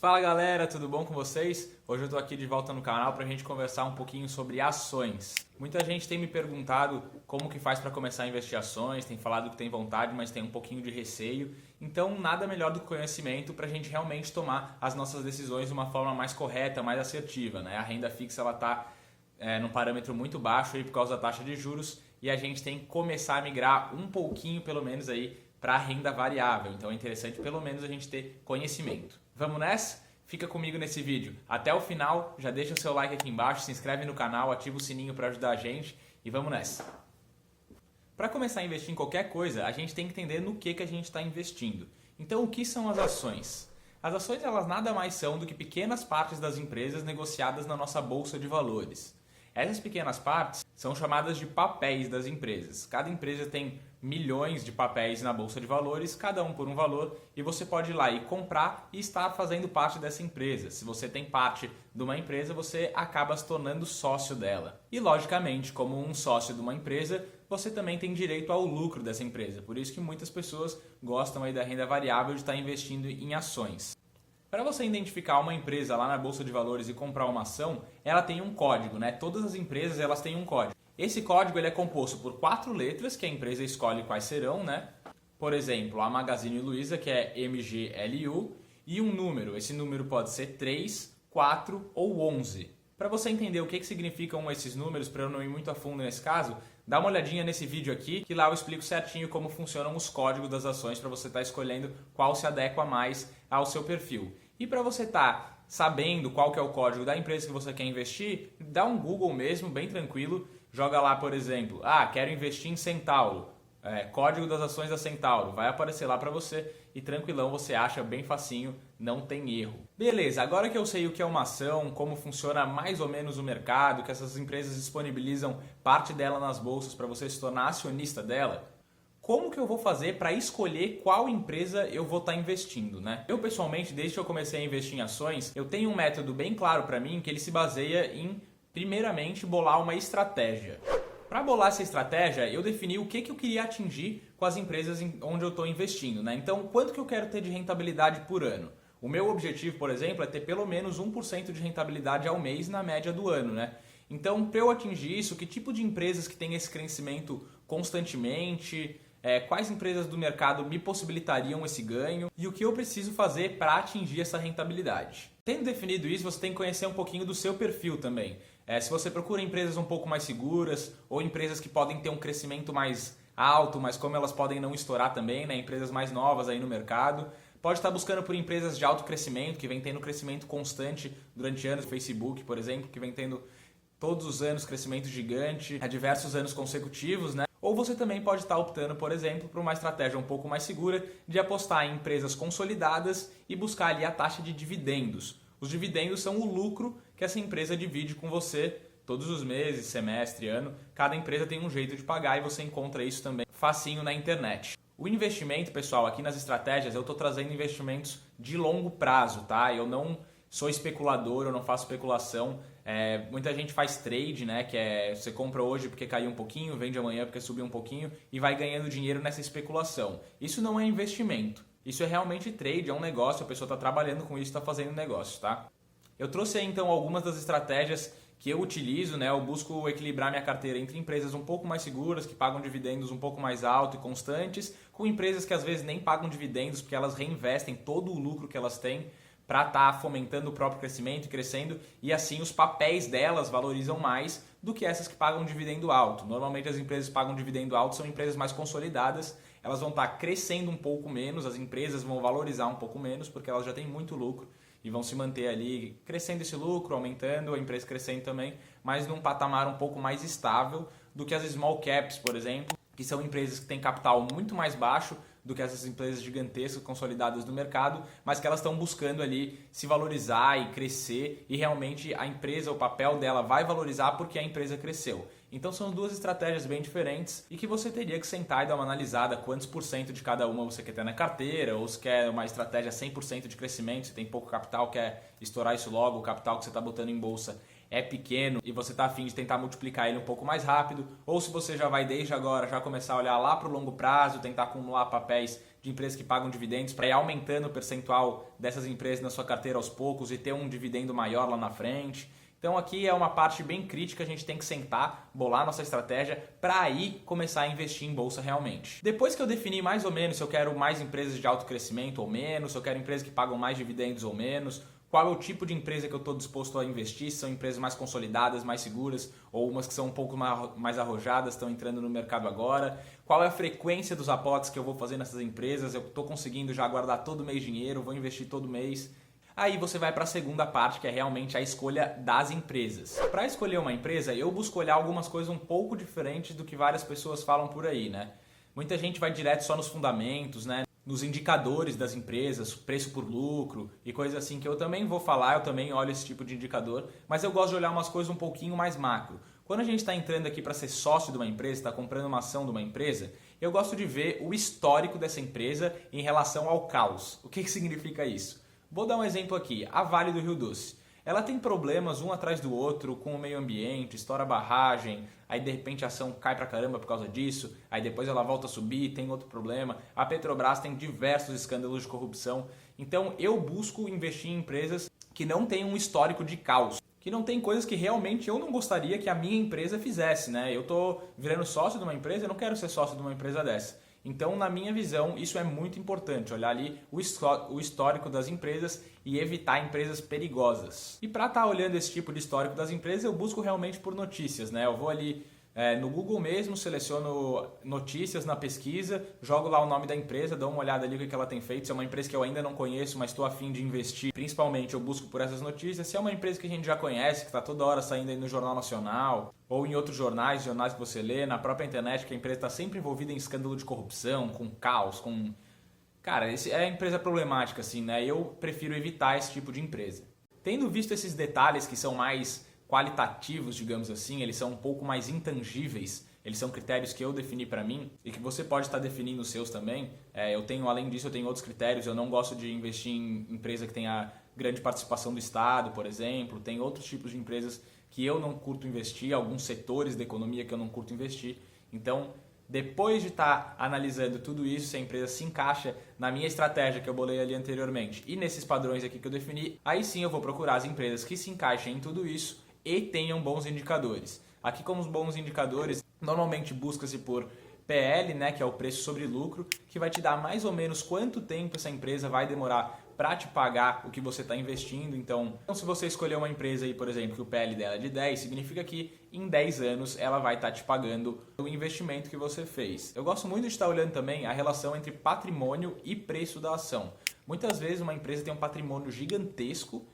Fala galera, tudo bom com vocês? Hoje eu tô aqui de volta no canal pra gente conversar um pouquinho sobre ações. Muita gente tem me perguntado como que faz para começar a investir em ações, tem falado que tem vontade, mas tem um pouquinho de receio. Então nada melhor do que conhecimento pra gente realmente tomar as nossas decisões de uma forma mais correta, mais assertiva, né? A renda fixa ela tá num parâmetro muito baixo aí por causa da taxa de juros e a gente tem que começar a migrar um pouquinho pelo menos aí para a renda variável. Então é interessante pelo menos a gente ter conhecimento. Vamos nessa? Fica comigo nesse vídeo até o final, já deixa o seu like aqui embaixo, se inscreve no canal, ativa o sininho para ajudar a gente e vamos nessa. Para começar a investir em qualquer coisa, a gente tem que entender no que a gente está investindo. Então o que são as ações? As ações elas nada mais são do que pequenas partes das empresas negociadas na nossa bolsa de valores. Essas pequenas partes são chamadas de papéis das empresas. Cada empresa tem milhões de papéis na bolsa de valores, cada um por um valor, e você pode ir lá e comprar e estar fazendo parte dessa empresa. Se você tem parte de uma empresa, você acaba se tornando sócio dela. E logicamente, como um sócio de uma empresa, você também tem direito ao lucro dessa empresa. Por isso que muitas pessoas gostam aí da renda variável de estar investindo em ações. Para você identificar uma empresa lá na bolsa de valores e comprar uma ação, ela tem um código, né? Todas as empresas elas têm um código. Esse código ele é composto por 4 letras que a empresa escolhe quais serão, né? Por exemplo, a Magazine Luiza, que é MGLU, e um número. Esse número pode ser 3, 4 ou 11. Para você entender o que significam esses números, para eu não ir muito a fundo nesse caso, dá uma olhadinha nesse vídeo aqui, que lá eu explico certinho como funcionam os códigos das ações para você estar escolhendo qual se adequa mais ao seu perfil. E para você estar sabendo qual que é o código da empresa que você quer investir, dá um Google mesmo, bem tranquilo. Joga lá, por exemplo, quero investir em Centauro, código das ações da Centauro, vai aparecer lá para você e tranquilão você acha bem facinho, não tem erro. Beleza, agora que eu sei o que é uma ação, como funciona mais ou menos o mercado, que essas empresas disponibilizam parte dela nas bolsas para você se tornar acionista dela, como que eu vou fazer para escolher qual empresa eu vou estar investindo, né? Eu pessoalmente, desde que eu comecei a investir em ações, eu tenho um método bem claro para mim que ele se baseia em, primeiramente, bolar uma estratégia. Para bolar essa estratégia, eu defini o que eu queria atingir com as empresas onde eu estou investindo, né? Então, quanto que eu quero ter de rentabilidade por ano? O meu objetivo, por exemplo, é ter pelo menos 1% de rentabilidade ao mês na média do ano, né? Então, para eu atingir isso, que tipo de empresas que tem esse crescimento constantemente, quais empresas do mercado me possibilitariam esse ganho e o que eu preciso fazer para atingir essa rentabilidade. Tendo definido isso, você tem que conhecer um pouquinho do seu perfil também. Se você procura empresas um pouco mais seguras ou empresas que podem ter um crescimento mais alto, mas como elas podem não estourar também, né? Empresas mais novas aí no mercado, pode estar buscando por empresas de alto crescimento, que vem tendo crescimento constante durante anos, Facebook, por exemplo, que vem tendo todos os anos crescimento gigante, há diversos anos consecutivos, né? Ou você também pode estar optando, por exemplo, por uma estratégia um pouco mais segura de apostar em empresas consolidadas e buscar ali a taxa de dividendos. Os dividendos são o lucro que essa empresa divide com você todos os meses, semestre, ano. Cada empresa tem um jeito de pagar e você encontra isso também facinho na internet. O investimento, pessoal, aqui nas estratégias eu estou trazendo investimentos de longo prazo, tá? Eu não sou especulador, eu não faço especulação. Muita gente faz trade, né? Que você compra hoje porque caiu um pouquinho, vende amanhã porque subiu um pouquinho e vai ganhando dinheiro nessa especulação. Isso não é investimento. Isso é realmente trade, é um negócio, a pessoa está trabalhando com isso, está fazendo negócio, tá? Eu trouxe aí então algumas das estratégias que eu utilizo, né? Eu busco equilibrar minha carteira entre empresas um pouco mais seguras, que pagam dividendos um pouco mais altos e constantes, com empresas que às vezes nem pagam dividendos porque elas reinvestem todo o lucro que elas têm para estar fomentando o próprio crescimento e crescendo, e assim os papéis delas valorizam mais do que essas que pagam dividendo alto. Normalmente as empresas que pagam dividendo alto são empresas mais consolidadas, elas vão estar crescendo um pouco menos, as empresas vão valorizar um pouco menos porque elas já têm muito lucro e vão se manter ali crescendo esse lucro, aumentando, a empresa crescendo também, mas num patamar um pouco mais estável do que as small caps, por exemplo, que são empresas que têm capital muito mais baixo do que essas empresas gigantescas consolidadas do mercado, mas que elas estão buscando ali se valorizar e crescer e realmente a empresa, o papel dela vai valorizar porque a empresa cresceu. Então são duas estratégias bem diferentes e que você teria que sentar e dar uma analisada quantos por cento de cada uma você quer ter na carteira, ou se quer uma estratégia 100% de crescimento, se tem pouco capital, quer estourar isso logo, o capital que você está botando em bolsa é pequeno e você está a fim de tentar multiplicar ele um pouco mais rápido, ou se você já vai desde agora já começar a olhar lá para o longo prazo, tentar acumular papéis de empresas que pagam dividendos para ir aumentando o percentual dessas empresas na sua carteira aos poucos e ter um dividendo maior lá na frente. Então aqui é uma parte bem crítica, a gente tem que sentar, bolar nossa estratégia para aí começar a investir em bolsa realmente. Depois que eu defini mais ou menos se eu quero mais empresas de alto crescimento ou menos, se eu quero empresas que pagam mais dividendos ou menos, qual é o tipo de empresa que eu estou disposto a investir, se são empresas mais consolidadas, mais seguras, ou umas que são um pouco mais arrojadas, estão entrando no mercado agora, qual é a frequência dos aportes que eu vou fazer nessas empresas, eu estou conseguindo já guardar todo mês dinheiro, vou investir todo mês. Aí você vai para a segunda parte, que é realmente a escolha das empresas. Para escolher uma empresa, eu busco olhar algumas coisas um pouco diferentes do que várias pessoas falam por aí, né? Muita gente vai direto só nos fundamentos, né? Nos indicadores das empresas, preço por lucro e coisas assim que eu também vou falar, eu também olho esse tipo de indicador, mas eu gosto de olhar umas coisas um pouquinho mais macro. Quando a gente está entrando aqui para ser sócio de uma empresa, está comprando uma ação de uma empresa, eu gosto de ver o histórico dessa empresa em relação ao caos. O que significa isso? Vou dar um exemplo aqui, a Vale do Rio Doce. Ela tem problemas um atrás do outro com o meio ambiente, estoura barragem, aí de repente a ação cai pra caramba por causa disso, aí depois ela volta a subir, tem outro problema. A Petrobras tem diversos escândalos de corrupção. Então eu busco investir em empresas que não têm um histórico de caos, que não tem coisas que realmente eu não gostaria que a minha empresa fizesse, né? Eu tô virando sócio de uma empresa, eu não quero ser sócio de uma empresa dessa. Então, na minha visão, isso é muito importante, olhar ali o histórico das empresas e evitar empresas perigosas. E para estar olhando esse tipo de histórico das empresas, eu busco realmente por notícias, né? Eu vou ali no Google mesmo, seleciono notícias na pesquisa, jogo lá o nome da empresa, dou uma olhada ali o que ela tem feito. Se é uma empresa que eu ainda não conheço, mas estou a fim de investir, principalmente eu busco por essas notícias. Se é uma empresa que a gente já conhece, que está toda hora saindo aí no Jornal Nacional, ou em outros jornais que você lê, na própria internet, que a empresa está sempre envolvida em escândalo de corrupção, com caos, com... Cara, é empresa problemática, assim, né? Eu prefiro evitar esse tipo de empresa. Tendo visto esses detalhes que são mais qualitativos, digamos assim, eles são um pouco mais intangíveis, eles são critérios que eu defini para mim e que você pode estar definindo os seus também. Além disso, eu tenho outros critérios, eu não gosto de investir em empresa que tenha grande participação do Estado, por exemplo, tem outros tipos de empresas que eu não curto investir, alguns setores da economia que eu não curto investir. Então, depois de estar analisando tudo isso, se a empresa se encaixa na minha estratégia que eu bolei ali anteriormente e nesses padrões aqui que eu defini, aí sim eu vou procurar as empresas que se encaixem em tudo isso e tenham bons indicadores. Aqui, como os bons indicadores, normalmente busca-se por PL, né, que é o preço sobre lucro, que vai te dar mais ou menos quanto tempo essa empresa vai demorar para te pagar o que você está investindo. Então, se você escolher uma empresa aí, por exemplo, que o PL dela é de 10, significa que em 10 anos ela vai estar te pagando o investimento que você fez. Eu gosto muito de estar olhando também a relação entre patrimônio e preço da ação. Muitas vezes uma empresa tem um patrimônio gigantesco,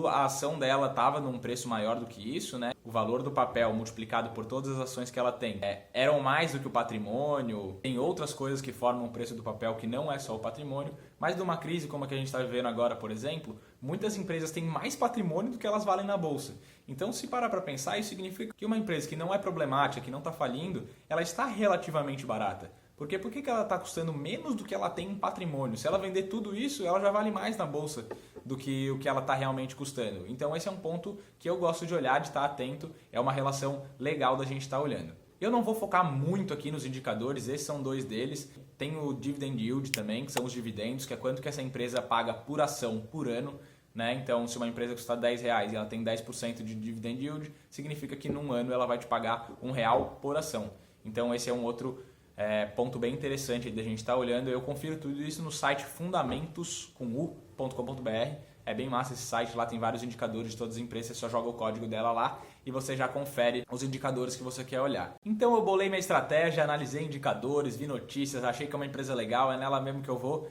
a ação dela estava num preço maior do que isso, né? O valor do papel multiplicado por todas as ações que ela tem eram mais do que o patrimônio. Tem outras coisas que formam o preço do papel que não é só o patrimônio, mas numa crise como a que a gente está vivendo agora, por exemplo, muitas empresas têm mais patrimônio do que elas valem na bolsa. Então, se parar para pensar, isso significa que uma empresa que não é problemática, que não está falindo, ela está relativamente barata. Por que ela está custando menos do que ela tem em patrimônio? Se ela vender tudo isso, ela já vale mais na bolsa do que o que ela está realmente custando. Então esse é um ponto que eu gosto de olhar, de estar atento. É uma relação legal da gente estar olhando. Eu não vou focar muito aqui nos indicadores, esses são dois deles. Tem o Dividend Yield também, que são os dividendos, que é quanto que essa empresa paga por ação por ano. Né? Então, se uma empresa custar R$10 e ela tem 10% de Dividend Yield, significa que num ano ela vai te pagar R$1 por ação. Então esse é um outro ponto bem interessante da gente estar olhando. Eu confiro tudo isso no site fundamentos.com.br. É bem massa esse site, lá tem vários indicadores de todas as empresas, você só joga o código dela lá e você já confere os indicadores que você quer olhar. Então eu bolei minha estratégia, analisei indicadores, vi notícias, achei que é uma empresa legal, é nela mesmo que eu vou.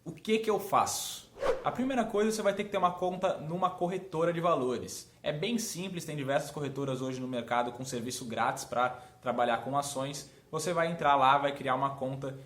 O que eu faço? A primeira coisa, você vai ter que ter uma conta numa corretora de valores. É bem simples, tem diversas corretoras hoje no mercado com serviço grátis para trabalhar com ações. Você vai entrar lá, vai criar uma conta,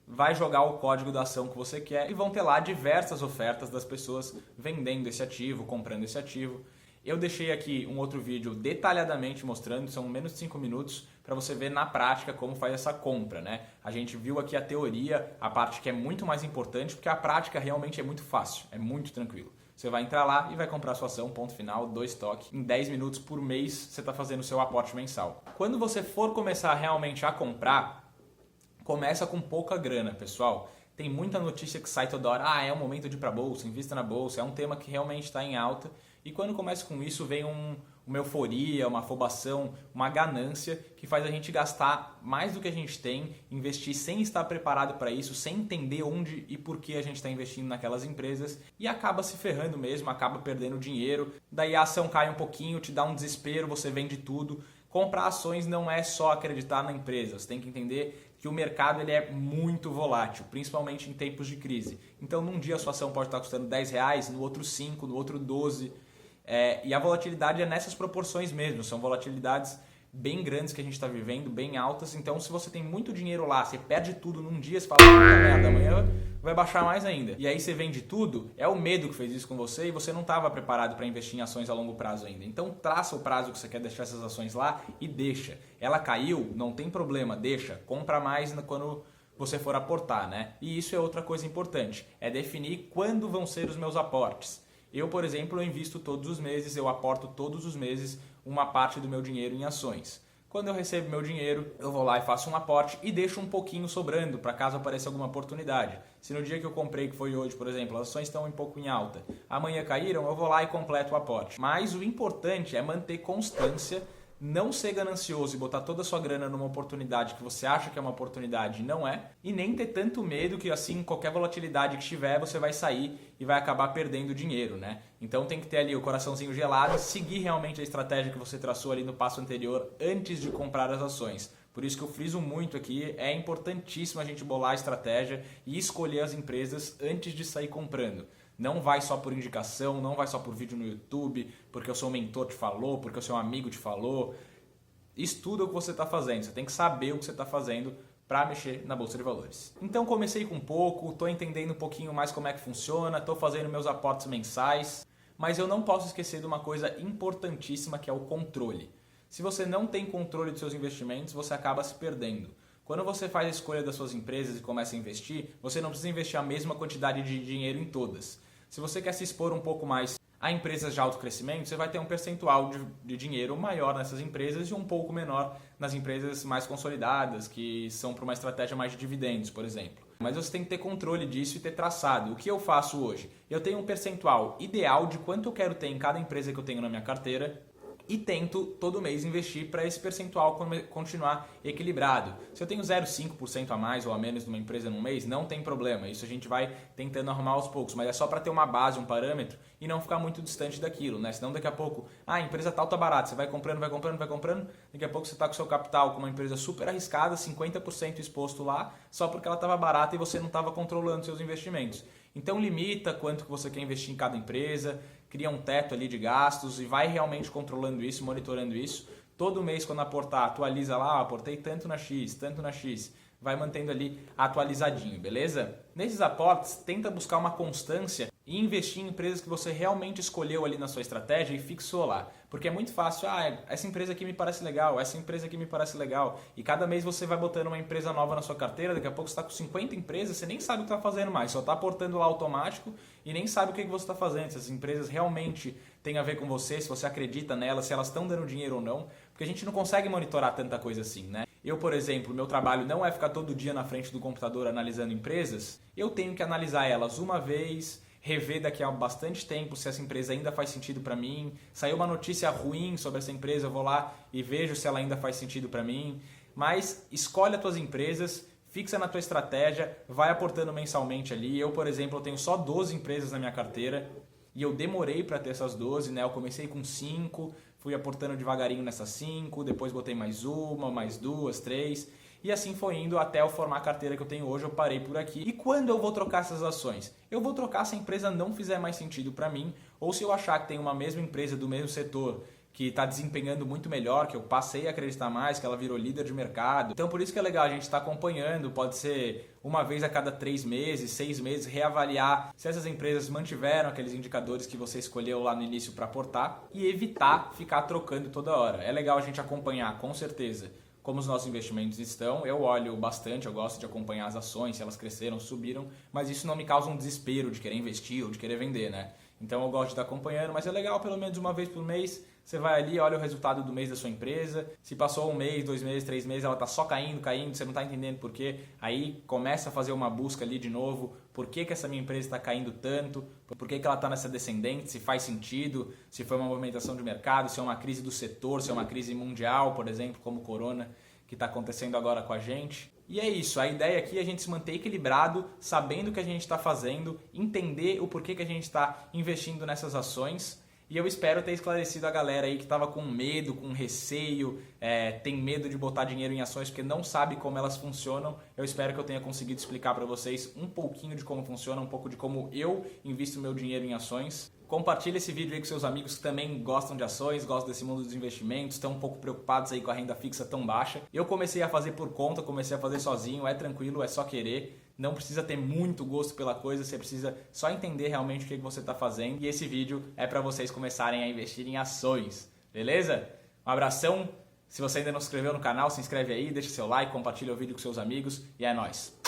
vai jogar o código da ação que você quer e vão ter lá diversas ofertas das pessoas vendendo esse ativo, comprando esse ativo. Eu deixei aqui um outro vídeo detalhadamente mostrando, são menos de 5 minutos, para você ver na prática como faz essa compra, né? A gente viu aqui a teoria, a parte que é muito mais importante, porque a prática realmente é muito fácil, é muito tranquilo. Você vai entrar lá e vai comprar sua ação, ponto final, 2 toques. Em 10 minutos por mês você está fazendo o seu aporte mensal. Quando você for começar realmente a comprar, começa com pouca grana, pessoal. Tem muita notícia que sai toda hora, é o momento de ir para a bolsa, invista na bolsa, é um tema que realmente está em alta. E quando começa com isso, vem uma euforia, uma afobação, uma ganância que faz a gente gastar mais do que a gente tem, investir sem estar preparado para isso, sem entender onde e por que a gente está investindo naquelas empresas e acaba se ferrando mesmo, acaba perdendo dinheiro. Daí a ação cai um pouquinho, te dá um desespero, você vende tudo. Comprar ações não é só acreditar na empresa, você tem que entender que o mercado ele é muito volátil, principalmente em tempos de crise. Então, num dia a sua ação pode estar custando R$10, no outro 5, no outro 12. E a volatilidade é nessas proporções mesmo, são volatilidades bem grandes que a gente está vivendo, bem altas. Então, se você tem muito dinheiro lá, você perde tudo num dia, você fala, puta merda, amanhã vai baixar mais ainda. E aí você vende tudo, é o medo que fez isso com você e você não estava preparado para investir em ações a longo prazo ainda. Então, traça o prazo que você quer deixar essas ações lá e deixa. Ela caiu, não tem problema, deixa. Compra mais quando você for aportar, né? E isso é outra coisa importante, é definir quando vão ser os meus aportes. Eu, por exemplo, eu invisto todos os meses, eu aporto todos os meses uma parte do meu dinheiro em ações. Quando eu recebo meu dinheiro, eu vou lá e faço um aporte e deixo um pouquinho sobrando para caso apareça alguma oportunidade. Se no dia que eu comprei, que foi hoje, por exemplo, as ações estão um pouco em alta, amanhã caíram, eu vou lá e completo o aporte. Mas o importante é manter constância, não ser ganancioso e botar toda a sua grana numa oportunidade que você acha que é uma oportunidade e não é, e nem ter tanto medo que assim qualquer volatilidade que tiver você vai sair e vai acabar perdendo dinheiro, né? Então tem que ter ali o coraçãozinho gelado, seguir realmente a estratégia que você traçou ali no passo anterior antes de comprar as ações. Por isso que eu friso muito aqui, é importantíssimo a gente bolar a estratégia e escolher as empresas antes de sair comprando. Não vai só por indicação, não vai só por vídeo no YouTube, porque o seu mentor te falou, porque o seu amigo te falou. Estuda o que você está fazendo, você tem que saber o que você está fazendo para mexer na Bolsa de Valores. Então comecei com pouco, estou entendendo um pouquinho mais como é que funciona, estou fazendo meus aportes mensais, mas eu não posso esquecer de uma coisa importantíssima que é o controle. Se você não tem controle dos seus investimentos, você acaba se perdendo. Quando você faz a escolha das suas empresas e começa a investir, você não precisa investir a mesma quantidade de dinheiro em todas. Se você quer se expor um pouco mais a empresas de alto crescimento, você vai ter um percentual de dinheiro maior nessas empresas e um pouco menor nas empresas mais consolidadas, que são para uma estratégia mais de dividendos, por exemplo. Mas você tem que ter controle disso e ter traçado. O que eu faço hoje? Eu tenho um percentual ideal de quanto eu quero ter em cada empresa que eu tenho na minha carteira e tento todo mês investir para esse percentual continuar equilibrado. Se eu tenho 0,5% a mais ou a menos numa empresa num mês, não tem problema. Isso a gente vai tentando arrumar aos poucos, mas é só para ter uma base, um parâmetro e não ficar muito distante daquilo, né? Senão daqui a pouco, a empresa tal tá barata, você vai comprando, daqui a pouco você está com o seu capital com uma empresa super arriscada, 50% exposto lá, só porque ela estava barata e você não estava controlando seus investimentos. Então limita quanto que você quer investir em cada empresa, cria um teto ali de gastos e vai realmente controlando isso, monitorando isso. Todo mês quando aportar, atualiza lá, aportei tanto na X, vai mantendo ali atualizadinho, beleza? Nesses aportes, tenta buscar uma constância e investir em empresas que você realmente escolheu ali na sua estratégia e fixou lá. Porque é muito fácil, essa empresa aqui me parece legal, essa empresa aqui me parece legal. E cada mês você vai botando uma empresa nova na sua carteira, daqui a pouco você está com 50 empresas, você nem sabe o que está fazendo mais, só está aportando lá automático e nem sabe o que você está fazendo. Se essas empresas realmente têm a ver com você, se você acredita nelas, se elas estão dando dinheiro ou não. Porque a gente não consegue monitorar tanta coisa assim, né? Eu, por exemplo, meu trabalho não é ficar todo dia na frente do computador analisando empresas, eu tenho que analisar elas uma vez, rever daqui a bastante tempo se essa empresa ainda faz sentido para mim. Saiu uma notícia ruim sobre essa empresa, eu vou lá e vejo se ela ainda faz sentido para mim. Mas escolhe as tuas empresas, fixa na tua estratégia, vai aportando mensalmente ali. Eu, por exemplo, eu tenho só 12 empresas na minha carteira e eu demorei para ter essas 12, né? Eu comecei com 5, fui aportando devagarinho nessas 5, depois botei mais uma, mais 2, 3... E assim foi indo até eu formar a carteira que eu tenho hoje, eu parei por aqui. E quando eu vou trocar essas ações? Eu vou trocar se a empresa não fizer mais sentido para mim, ou se eu achar que tem uma mesma empresa do mesmo setor que está desempenhando muito melhor, que eu passei a acreditar mais, que ela virou líder de mercado. Então por isso que é legal a gente estar acompanhando, pode ser uma vez a cada 3 meses, 6 meses, reavaliar se essas empresas mantiveram aqueles indicadores que você escolheu lá no início para aportar e evitar ficar trocando toda hora. É legal a gente acompanhar, com certeza, como os nossos investimentos estão. Eu olho bastante, eu gosto de acompanhar as ações, se elas cresceram, subiram, mas isso não me causa um desespero de querer investir ou de querer vender, né? Então eu gosto de estar acompanhando, mas é legal pelo menos uma vez por mês. Você vai ali, olha o resultado do mês da sua empresa. Se passou um mês, 2 meses, 3 meses, ela está só caindo, você não está entendendo por quê. Aí começa a fazer uma busca ali de novo. Por que essa minha empresa está caindo tanto? Por que ela está nessa descendente? Se faz sentido? Se foi uma movimentação de mercado? Se é uma crise do setor? Se é uma crise mundial, por exemplo, como o Corona, que está acontecendo agora com a gente? E é isso, a ideia aqui é a gente se manter equilibrado, sabendo o que a gente está fazendo, entender o porquê que a gente está investindo nessas ações. E eu espero ter esclarecido a galera aí que estava com medo, com receio, tem medo de botar dinheiro em ações porque não sabe como elas funcionam. Eu espero que eu tenha conseguido explicar para vocês um pouquinho de como funciona, um pouco de como eu invisto meu dinheiro em ações. Compartilhe esse vídeo aí com seus amigos que também gostam de ações, gostam desse mundo dos investimentos, estão um pouco preocupados aí com a renda fixa tão baixa. Eu comecei a fazer por conta, comecei a fazer sozinho, é tranquilo, é só querer. Não precisa ter muito gosto pela coisa, você precisa só entender realmente o que você está fazendo. E esse vídeo é para vocês começarem a investir em ações, beleza? Um abração, se você ainda não se inscreveu no canal, se inscreve aí, deixa seu like, compartilha o vídeo com seus amigos e é nóis!